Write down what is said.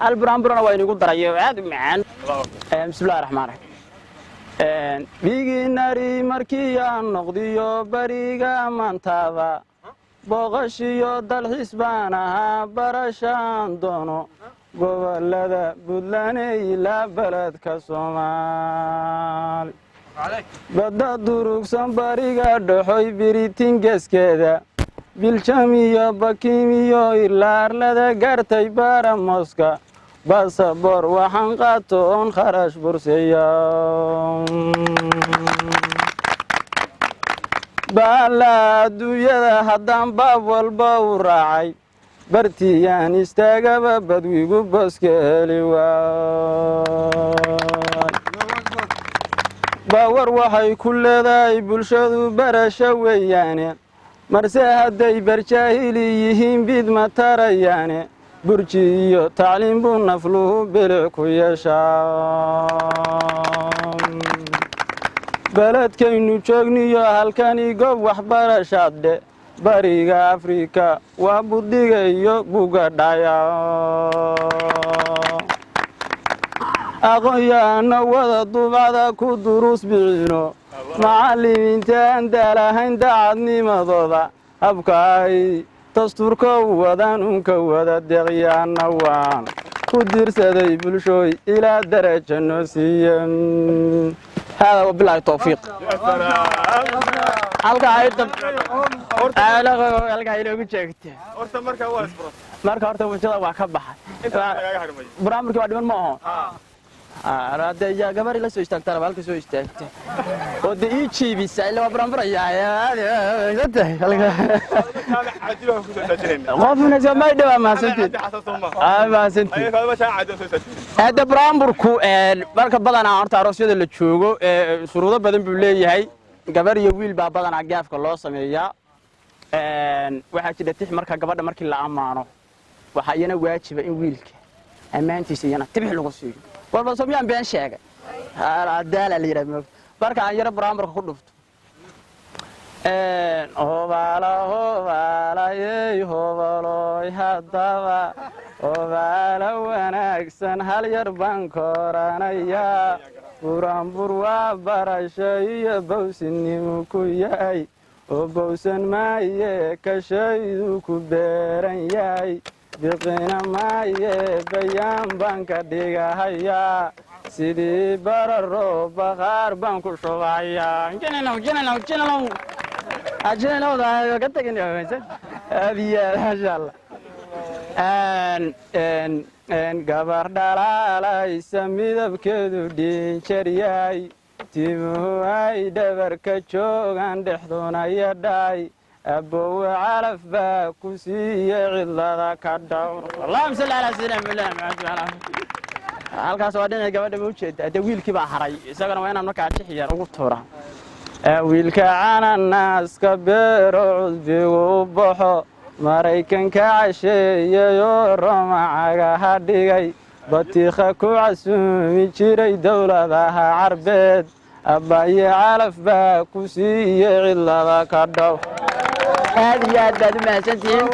البرامبرنا وين يقول دري هذا معان بسم الله الرحمن الرحيم بيجي ناري مركيا نقضيو بريغا منتابا بوغشيو دل حسبانها برشان دونو gobolada Puntland ila baladka Soomaali badda durugsan bariga dhaxoy biritin gaskeeda biljamiyo bakimiyo ilaarlada gartay baramoska basabor waxaan qaato on kharash bursiyo bala duuyada haddaan baab walba u raacay bartiyaan istaagaba badwigu boska heli waay bawar waxay ku leedahay bulshadu barasho weeyaane marse hadday barjaahili yihiin bid ma tarayaane burji iyo tacliin buu nafluhu bilic ku yeeshaa baladkaynu joogniyo halkani goob waxbarashaadhe bariga Afrika waa budiga iyo buga dhaya aqoonyahana wada dubacda ku duruus bixino macallimiinta aan daalahayn daacadnimadooda habka ay dastuurka wadaan unka wada deeqyaana waan ku dirsaday bulshooy ilaa darajo noo siiyan هذا وبالله التوفيق halka ay dab halka ay loogu jeegtay horta marka waa isbaro marka horta wajada waa ka baxay barnaamijku waa dhiman ma aha raade ya gabar la soo istaagtay halka soo istaagtay oo ii jiibisay la barnaamijaya qofna samay dhawa ma santii ma santii hada barnaamijku marka badan horta aroosyada la joogo shuruudo badan buu leeyahay gabar iyo wiil baa badan agaafka loo sameeyaa waxa jira tix marka gabadha markii la amaano waxa iyana waajiba in wiilka amaantiisa iyana tibix lagu siiyo walba Soomaaliyaan been sheegay adaala la yiraahdo marka aan yara barnaamijka ku dhufto hobala yeey hadaba hobala wanaagsan hal yar baan koranaya burambur waa barasho iyo bawsinimo ku yahay oo bawsan maaye ka shaydu ku beeran yahay biqina maaye bayaan baan ka dhigahaya sidii bararo baqaar baan ku shubayaa jinano ajeno da ka taginayo abiya insha Allah gabar dhalaalaysa midabkeedu dhiinjaryahay timuhu ay dhabarka joogaan dhexdoona yadhaay abbowe calaf baa ku siiye cidlada ka dhowr allahumma salli ala sayyidina muhammad halkaas waa dhinaca gabadha ma ujeedaa de wiilkii baa haray isagana waa inaan markaa jixiyar ugu tuura wiilka cananaaska beero cudbigu u baxo maraykanka casheeyayo romacaga hadhigay batiikha ku casuumi jiray dowladaha carbeed abbaye calaf baa ku siiye cidlada ka dhow aad iyo aad baad u mahadsantihiin